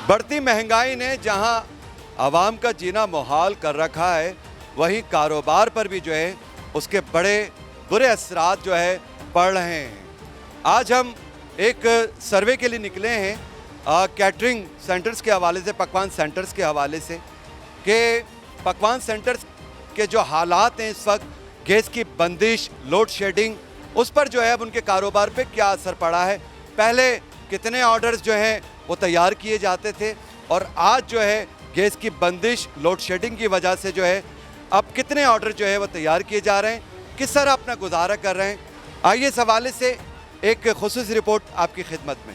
बढ़ती महंगाई ने जहां आवाम का जीना मुहाल कर रखा है, वहीं कारोबार पर भी जो है उसके बड़े बुरे असरात जो है पड़ रहे हैं। आज हम एक सर्वे के लिए निकले हैं कैटरिंग सेंटर्स के हवाले से, पकवान सेंटर्स के हवाले से, कि पकवान सेंटर्स के जो हालात हैं इस वक्त, गैस की बंदिश, लोड शेडिंग, उस पर जो है अब उनके कारोबार पे क्या असर पड़ा है। पहले कितने ऑर्डर्स जो हैं वो तैयार किए जाते थे और आज जो है गैस की बंदिश, लोड शेडिंग की वजह से जो है अब कितने ऑर्डर जो है वो तैयार किए जा रहे हैं, किस तरह अपना गुजारा कर रहे हैं। आइए इस हवाले से एक खुसूसी रिपोर्ट आपकी खिदमत में।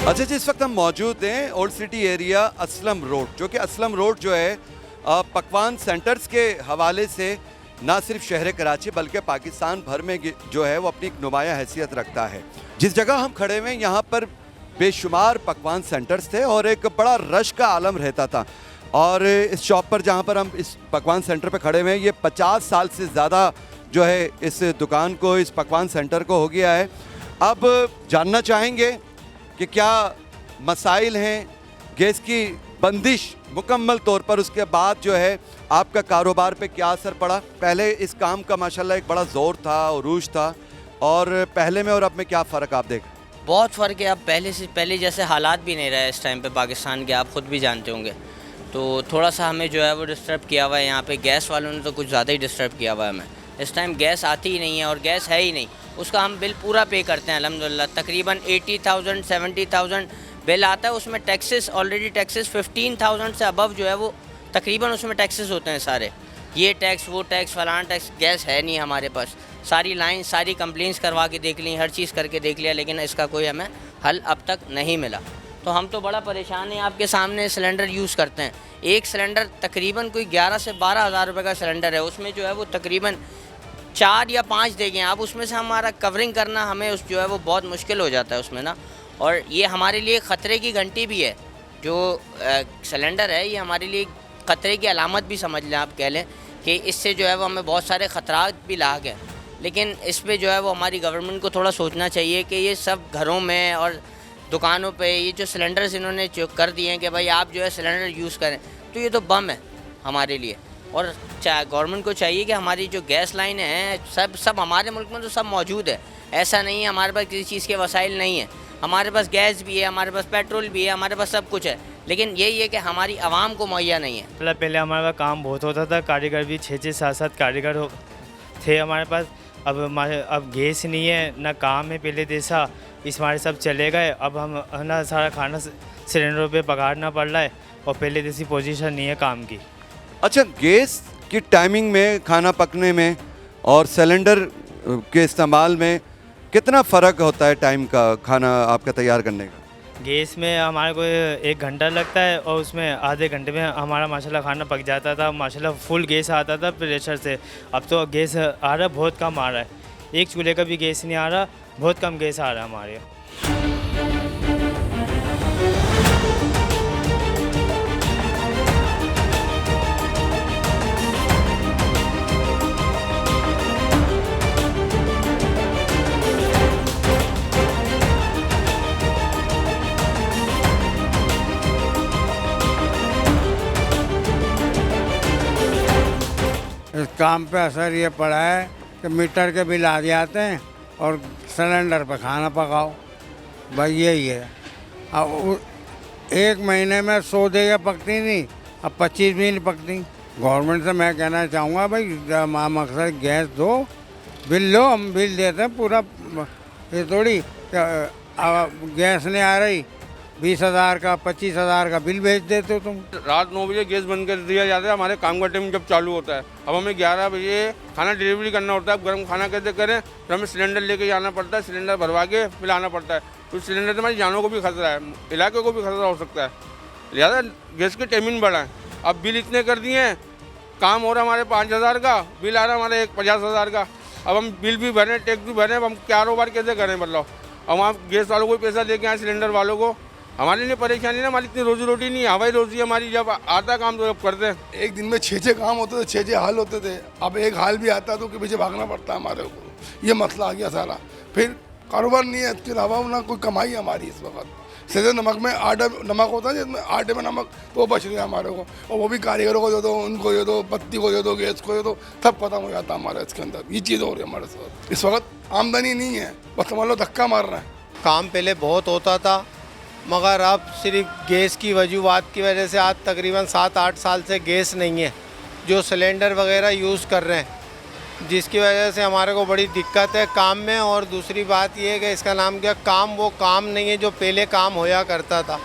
अच्छा जी, इस वक्त हम मौजूद हैं old city area Aslam road, जो कि असलम रोड जो है पकवान सेंटर्स के हवाले से ना सिर्फ शहर कराची बल्कि पाकिस्तान भर में जो है वो अपनी एक नुमाया हैसियत रखता है। जिस जगह हम खड़े हुए हैं यहाँ पर बेशुमार पकवान सेंटर्स थे और एक बड़ा रश का आलम रहता था। और इस शॉप पर जहाँ पर हम इस पकवान सेंटर पर खड़े हुए हैं, ये 50 साल से ज़्यादा जो है इस दुकान को, इस पकवान सेंटर को हो गया है। अब जानना चाहेंगे कि क्या मसाइल हैं, गैस की बंदिश मुकम्मल तौर पर, उसके बाद जो है आपका कारोबार पे क्या असर पड़ा। पहले इस काम का माशाल्लाह एक बड़ा ज़ोर था, उरूज था, और पहले में और अब में क्या फ़र्क आप देख? बहुत फ़र्क है। अब पहले जैसे हालात भी नहीं रहे इस टाइम पे पाकिस्तान के, आप ख़ुद भी जानते होंगे। तो थोड़ा सा हमें जो है वो डिस्टर्ब किया हुआ है यहाँ पे। गैस वालों ने तो कुछ ज़्यादा ही डिस्टर्ब किया हुआ है हमें। इस टाइम गैस आती ही नहीं है और गैस है ही नहीं, उसका हम बिल पूरा पे करते हैं अल्हम्दुलिल्लाह। तकरीबन 80,000 70,000 बिल आता है। उसमें टैक्सेस, ऑलरेडी टैक्सेस 15,000 से अबव जो है वो तकरीबन उसमें टैक्सेस होते हैं सारे। ये टैक्स, वो टैक्स, फलाना टैक्स। गैस है नहीं हमारे पास। सारी लाइन, सारी कंप्लेंट्स करवा के देख ली, हर चीज़ करके देख लिया, लेकिन इसका कोई हमें हल अब तक नहीं मिला। तो हम तो बड़ा परेशान हैं। आपके सामने सिलेंडर यूज़ करते हैं, एक सिलेंडर तकरीबन कोई 11 से 12 हज़ार रुपये का सिलेंडर है। उसमें जो है वो तकरीबन 4 या 5 देंगे आप, उसमें से हमारा कवरिंग करना हमें उस जो है वो बहुत मुश्किल हो जाता है उसमें ना। और ये हमारे लिए ख़तरे की घंटी भी है। जो सिलेंडर है ये हमारे लिए ख़तरे की अलामत भी समझ लें, आप कह लें कि इससे जो है वो हमें बहुत सारे ख़तरात भी लाग हैं। लेकिन इस पे जो है वो हमारी गवर्नमेंट को थोड़ा सोचना चाहिए कि ये सब घरों में और दुकानों पे ये जो सिलेंडर्स इन्होंने जो कर दिए हैं कि भाई आप जो है सिलेंडर यूज़ करें, तो ये तो बम है हमारे लिए। और गवर्नमेंट को चाहिए कि हमारी जो गैस लाइन है सब हमारे मुल्क में तो सब मौजूद है। ऐसा नहीं है हमारे पास किसी चीज़ के वसाइल नहीं है। हमारे पास गैस भी है, हमारे पास पेट्रोल भी है, हमारे पास सब कुछ है, लेकिन यही है कि हमारी आवाम को मुहैया नहीं है। मतलब पहले हमारे पास काम बहुत होता था, कारीगर भी 6-6 7-7 कारीगर थे हमारे पास। अब गैस नहीं है, ना काम है पहले जैसा, इस हमारे सब चले गए। अब हम ना सारा खाना सिलेंडरों पे पकाना पड़ रहा है और पहले जैसी पोजीशन नहीं है काम की। अच्छा, गैस की टाइमिंग में, खाना पकने में और सिलेंडर के इस्तेमाल में कितना फ़र्क होता है टाइम का, खाना आपका तैयार करने का? गैस में हमारे को 1 घंटा लगता है और उसमें आधे घंटे में हमारा माशाल्लाह खाना पक जाता था। माशाल्लाह फुल गैस आता था प्रेशर से। अब तो गैस आ रहा, बहुत कम आ रहा है। एक चूल्हे का भी गैस नहीं आ रहा, बहुत कम गैस आ रहा है हमारे यहाँ। इस काम पे असर ये पड़ा है कि मीटर के बिल आ जाते हैं और सिलेंडर पे खाना पकाओ, भाई यही है। अब 1 महीने में 100 देगा पकती नहीं, अब 25 भी नहीं पकती। गवर्नमेंट से मैं कहना चाहूँगा भाई मकसद गैस दो, बिल लो, हम बिल देते हैं पूरा। ये थोड़ी गैस नहीं आ रही, 20,000 का 25,000 का बिल भेज देते हो तुम। रात 9 बजे गैस बंद कर दिया जाता है, हमारे काम का टाइम जब चालू होता है। अब हमें 11 बजे खाना डिलीवरी करना होता है। अब गर्म खाना कैसे करें, फिर हमें सिलेंडर लेके जाना पड़ता है, सिलेंडर भरवा के फिर आना पड़ता है। तो सिलेंडर से हमारी जानों को भी खतरा है, इलाके को भी खतरा हो सकता है। लिहाजा गैस की टाइमिंग बढ़ा है। अब बिल इतने कर दिए हैं काम हो रहा है हमारे 5,000 का, बिल आ रहा है हमारे 50,000 का। अब हम बिल भी भरें, टैक्स भी भरें, अब हम कारोबार कैसे करें? मतलब अब वहाँ गैस वालों को पैसा दे के आए, सिलेंडर वालों को। हमारे लिए परेशानी ना, हमारी इतनी रोजी रोटी नहीं है, हवाई रोजी हमारी, जब आता काम तो जब करते हैं। एक दिन में 6 काम होते थे, 6 हाल होते थे। अब एक हाल भी आता तो के पीछे भागना पड़ता है हमारे को। ये मसला आ गया सारा। फिर कारोबार नहीं है, इसके अलावा ना कोई कमाई है हमारी इस वक्त। सीधे नमक में आटा नमक होता है जिसमें आटे में नमक, तो वो बच रही है हमारे को, और वो भी कारीगरों को दे दो, उनको दे दो, बत्ती को दे दो, गैस को दे दो, सब खत्म हो जाता है हमारे इसके अंदर। ये चीज़ हो रही है हमारे साथ इस वक्त। आमदनी नहीं है, बस समझ लो धक्का मार रहे हैं। काम पहले बहुत होता था, मगर अब सिर्फ गैस की वजूहत की वजह से आज तकरीबन 7-8 साल से गैस नहीं है, जो सिलेंडर वगैरह यूज़ कर रहे हैं, जिसकी वजह से हमारे को बड़ी दिक्कत है काम में। और दूसरी बात ये है कि इसका नाम क्या, काम वो काम नहीं है जो पहले काम होया करता था।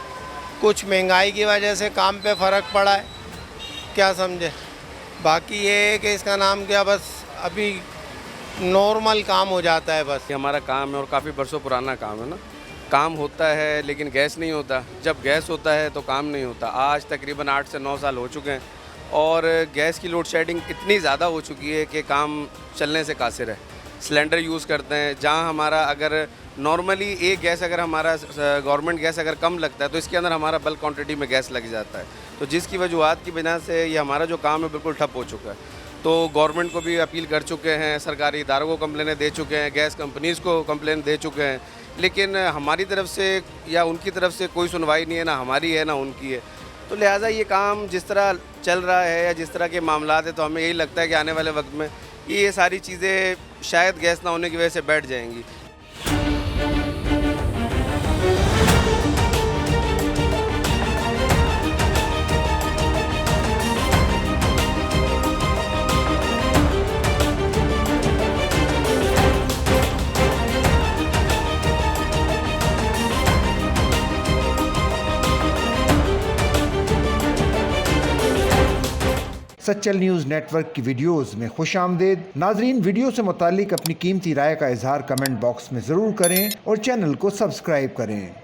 कुछ महंगाई की वजह से काम पे फ़र्क पड़ा है, क्या समझे। बाकी ये है कि इसका नाम क्या, बस अभी नॉर्मल काम हो जाता है बस। ये हमारा काम है और काफ़ी बरसों पुराना काम है ना। काम होता है लेकिन गैस नहीं होता, जब गैस होता है तो काम नहीं होता। आज तकरीबन 8 से 9 साल हो चुके हैं और गैस की लोड शेडिंग इतनी ज़्यादा हो चुकी है कि काम चलने से कासिर है। सिलेंडर यूज़ करते हैं, जहां हमारा अगर नॉर्मली एक गैस अगर हमारा गवर्नमेंट गैस अगर कम लगता है तो इसके अंदर हमारा बल्क क्वांटिटी में गैस लग जाता है, तो जिसकी वजूहत की वजह से ये हमारा जो काम है बिल्कुल ठप हो चुका है। तो गवर्नमेंट को भी अपील कर चुके हैं, सरकारी इदारों को कंप्लेनें दे चुके हैं, गैस कंपनीज़ को कंप्लेन दे चुके हैं, लेकिन हमारी तरफ से या उनकी तरफ से कोई सुनवाई नहीं है, ना हमारी है ना उनकी है। तो लिहाजा ये काम जिस तरह चल रहा है या जिस तरह के मामलात है, तो हमें यही लगता है कि आने वाले वक्त में ये सारी चीज़ें शायद गैस ना होने की वजह से बैठ जाएंगी। सच्चल न्यूज़ नेटवर्क की वीडियोस में खुशामदीद। नाजरीन, वीडियो से मुतालिक अपनी कीमती राय का इजहार कमेंट बॉक्स में ज़रूर करें और चैनल को सब्सक्राइब करें।